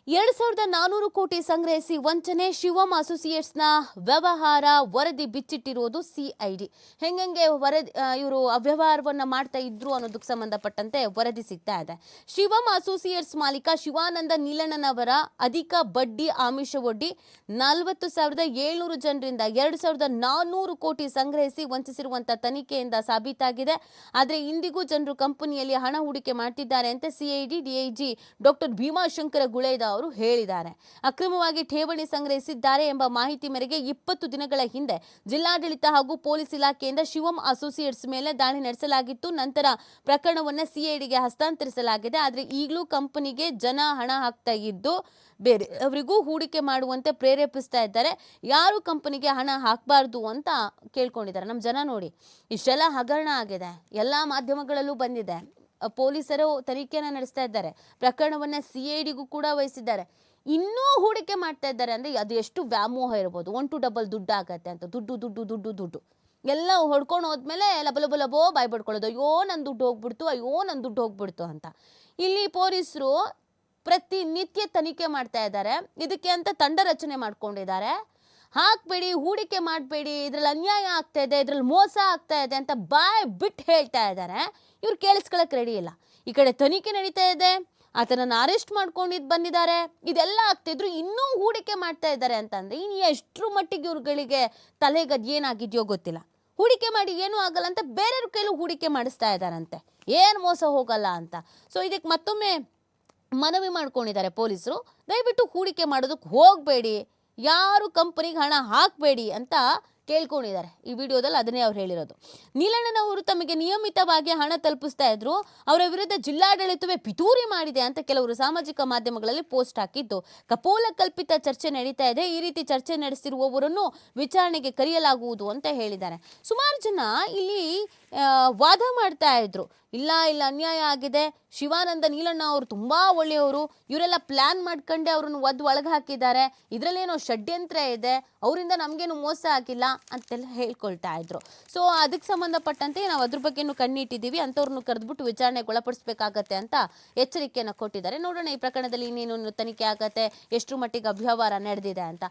2,400 ಕೋಟಿ ಸಂಗ್ರಹಿಸಿ ವಂಚನೆ ಶಿವಮ್ ಅಸೋಸಿಯೇಟ್ಸ್ನ ವ್ಯವಹಾರ ವರದಿ ಬಿಚ್ಚಿಟ್ಟಿರುವುದು ಸಿಐಡಿ. ಹೆಂಗೆ ವರದಿ ಇವರು ಅವ್ಯವಹಾರವನ್ನ ಮಾಡ್ತಾ ಇದ್ರು ಅನ್ನೋದಕ್ಕೆ ಸಂಬಂಧಪಟ್ಟಂತೆ ವರದಿ ಸಿಗ್ತಾ ಇದೆ. ಶಿವಮ್ ಅಸೋಸಿಯೇಟ್ಸ್ ಮಾಲೀಕ ಶಿವಾನಂದ ನೀಲಣ್ಣನವರ ಅಧಿಕ ಬಡ್ಡಿ ಆಮಿಷ ಒಡ್ಡಿ 40,700 ಜನರಿಂದ 2,400 ಕೋಟಿ ಸಂಗ್ರಹಿಸಿ ವಂಚಿಸಿರುವಂತ ತನಿಖೆಯಿಂದ ಸಾಬೀತಾಗಿದೆ. ಆದರೆ ಇಂದಿಗೂ ಜನರು ಕಂಪನಿಯಲ್ಲಿ ಹಣ ಹೂಡಿಕೆ ಮಾಡ್ತಿದ್ದಾರೆ ಅಂತ ಸಿಐಡಿ ಡಿಐಜಿ ಡಾಕ್ಟರ್ ಭೀಮಾಶಂಕರ ಗುಳೇದ ಅವರು ಹೇಳಿದ್ದಾರೆ. ಅಕ್ರಮವಾಗಿ ಠೇವಣಿ ಸಂಗ್ರಹಿಸಿದ್ದಾರೆ ಎಂಬ ಮಾಹಿತಿ ಮೇರೆಗೆ 20 ದಿನಗಳ ಹಿಂದೆ ಜಿಲ್ಲಾಡಳಿತ ಹಾಗೂ ಪೊಲೀಸ್ ಇಲಾಖೆಯಿಂದ ಶಿವಮ್ ಅಸೋಸಿಯೇಟ್ಸ್ ಮೇಲೆ ದಾಳಿ ನಡೆಸಲಾಗಿತ್ತು. ನಂತರ ಪ್ರಕರಣವನ್ನು ಸಿಐಡಿಗೆ ಹಸ್ತಾಂತರಿಸಲಾಗಿದೆ. ಆದರೆ ಈಗಲೂ ಕಂಪನಿಗೆ ಜನ ಹಣ ಹಾಕ್ತಾ ಇದ್ದು ಬೇರೆ ಅವರಿಗೂ ಹೂಡಿಕೆ ಮಾಡುವಂತೆ ಪ್ರೇರೇಪಿಸ್ತಾ ಇದ್ದಾರೆ. ಯಾರು ಕಂಪನಿಗೆ ಹಣ ಹಾಕಬಾರ್ದು ಅಂತ ಕೇಳ್ಕೊಂಡಿದ್ದಾರೆ. ನಮ್ಮ ಜನ ನೋಡಿ ಇಷ್ಟೆಲ್ಲ ಹಗರಣ ಆಗಿದೆ, ಎಲ್ಲ ಮಾಧ್ಯಮಗಳಲ್ಲೂ ಬಂದಿದೆ. ಪೊಲೀಸರು ತನಿಖೆಯನ್ನು ನಡೆಸ್ತಾ ಇದ್ದಾರೆ. ಪ್ರಕರಣವನ್ನ ಸಿಐಡಿಗೂ ಕೂಡ ವಹಿಸಿದ್ದಾರೆ. ಇನ್ನೂ ಹೂಡಿಕೆ ಮಾಡ್ತಾ ಇದ್ದಾರೆ ಅಂದ್ರೆ ಅದು ಎಷ್ಟು ವ್ಯಾಮೋಹ ಇರ್ಬೋದು. 1 to double ದುಡ್ಡು ಆಗತ್ತೆ ಅಂತ ದುಡ್ಡು ದುಡ್ಡು ದುಡ್ಡು ದುಡ್ಡು ಎಲ್ಲ ಹೊಡ್ಕೊಂಡು ಹೋದ್ಮೇಲೆ ಲಬೋ ಬಾಯ್ ಬಿಡ್ಕೊಳ್ಳೋದು. ಅಯ್ಯೋ ನನ್ನ ದುಡ್ಡು ಹೋಗ್ಬಿಡ್ತು, ಅಯ್ಯೋ ನನ್ನ ದುಡ್ಡು ಹೋಗ್ಬಿಡ್ತು ಅಂತ. ಇಲ್ಲಿ ಪೊಲೀಸರು ಪ್ರತಿನಿತ್ಯ ತನಿಖೆ ಮಾಡ್ತಾ ಇದ್ದಾರೆ. ಇದಕ್ಕೆ ಅಂತ ತಂಡ ರಚನೆ ಮಾಡ್ಕೊಂಡಿದ್ದಾರೆ. ಹಾಕ್ಬೇಡಿ, ಹೂಡಿಕೆ ಮಾಡಬೇಡಿ, ಇದ್ರಲ್ಲಿ ಅನ್ಯಾಯ ಆಗ್ತಾ ಇದೆ, ಇದ್ರಲ್ಲಿ ಮೋಸ ಆಗ್ತಾ ಇದೆ ಅಂತ ಬಾಯ್ ಬಿಟ್ಟು ಹೇಳ್ತಾ ಇದ್ದಾರೆ. ಇವ್ರು ಕೇಳಿಸ್ಕೊಳಕ್ ರೆಡಿ ಇಲ್ಲ. ಈ ಕಡೆ ತನಿಖೆ ನಡೀತಾ ಇದೆ, ಆತನನ್ನು ಅರೆಸ್ಟ್ ಮಾಡ್ಕೊಂಡಿದ್ದು ಬಂದಿದ್ದಾರೆ. ಇದೆಲ್ಲ ಆಗ್ತಿದ್ರು ಇನ್ನೂ ಹೂಡಿಕೆ ಮಾಡ್ತಾ ಇದ್ದಾರೆ ಅಂತಂದ್ರೆ ಇನ್ನು ಎಷ್ಟರ ಮಟ್ಟಿಗೆ ಇವ್ರುಗಳಿಗೆ ತಲೆಗದ್ ಏನಾಗಿದೆಯೋ ಗೊತ್ತಿಲ್ಲ. ಹೂಡಿಕೆ ಮಾಡಿ ಏನೂ ಆಗಲ್ಲ ಅಂತ ಬೇರೆಯವ್ರ ಕೈಲೂ ಹೂಡಿಕೆ ಮಾಡಿಸ್ತಾ ಇದ್ದಾರಂತೆ, ಏನು ಮೋಸ ಹೋಗಲ್ಲ ಅಂತ. ಸೊ ಇದಕ್ಕೆ ಮತ್ತೊಮ್ಮೆ ಮನವಿ ಮಾಡ್ಕೊಂಡಿದ್ದಾರೆ ಪೊಲೀಸರು, ದಯವಿಟ್ಟು ಹೂಡಿಕೆ ಮಾಡೋದಕ್ಕೆ ಹೋಗಬೇಡಿ, ಯಾರು ಕಂಪನಿಗೆ ಹಣ ಹಾಕಬೇಡಿ ಅಂತ ಕೇಳ್ಕೊಂಡಿದ್ದಾರೆ. ಈ ವಿಡಿಯೋದಲ್ಲಿ ಅದನ್ನೇ ಅವ್ರು ಹೇಳಿರೋದು. ನೀಲಣ್ಣನವರು ತಮಗೆ ನಿಯಮಿತವಾಗಿ ಹಣ ತಲುಪಿಸ್ತಾ ಇದ್ರು, ಅವರ ವಿರುದ್ಧ ಜಿಲ್ಲಾಡಳಿತವೇ ಪಿತೂರಿ ಮಾಡಿದೆ ಅಂತ ಕೆಲವರು ಸಾಮಾಜಿಕ ಮಾಧ್ಯಮಗಳಲ್ಲಿ ಪೋಸ್ಟ್ ಹಾಕಿದ್ದು ಕಪೋಲ ಕಲ್ಪಿತ ಚರ್ಚೆ ನಡೀತಾ ಇದೆ. ಈ ರೀತಿ ಚರ್ಚೆ ನಡೆಸಿರುವವರನ್ನು ವಿಚಾರಣೆಗೆ ಕರೆಯಲಾಗುವುದು ಅಂತ ಹೇಳಿದ್ದಾರೆ. ಸುಮಾರು ಜನ ಇಲ್ಲಿ ವಾದ ಮಾಡ್ತಾ ಇದ್ರು, ಇಲ್ಲ ಅನ್ಯಾಯ ಆಗಿದೆ, ಶಿವಾನಂದ ನೀಲಣ್ಣ ಅವರು ತುಂಬಾ ಒಳ್ಳೆಯವರು, ಇವರೆಲ್ಲ ಪ್ಲಾನ್ ಮಾಡ್ಕೊಂಡೆ ಅವ್ರನ್ನ ಒಳಗೆ ಹಾಕಿದ್ದಾರೆ, ಇದರಲ್ಲೇನೋ ಷಡ್ಯಂತ್ರ ಇದೆ, ಅವರಿಂದ ನಮಗೇನು ಮೋಸ ಆಗಿಲ್ಲ ಅಂತೆಲ್ಲ ಹೇಳ್ಕೊಳ್ತಾ ಇದ್ರು. ಸೊ ಅದಕ್ಕೆ ಸಂಬಂಧಪಟ್ಟಂತೆ ನಾವು ಅದ್ರ ಬಗ್ಗೆನೂ ಕಣ್ಣಿಟ್ಟಿದ್ದೀವಿ, ಅಂಥವ್ರನ್ನು ಕರೆದ್ಬಿಟ್ಟು ವಿಚಾರಣೆಗೆ ಒಳಪಡಿಸ್ಬೇಕಾಗತ್ತೆ ಅಂತ ಎಚ್ಚರಿಕೆಯನ್ನು ಕೊಟ್ಟಿದ್ದಾರೆ. ನೋಡೋಣ ಈ ಪ್ರಕರಣದಲ್ಲಿ ಇನ್ನೇನು ತನಿಖೆ ಆಗತ್ತೆ, ಎಷ್ಟು ಮಟ್ಟಿಗೆ ಅವ್ಯವಹಾರ ನಡೆದಿದೆ ಅಂತ.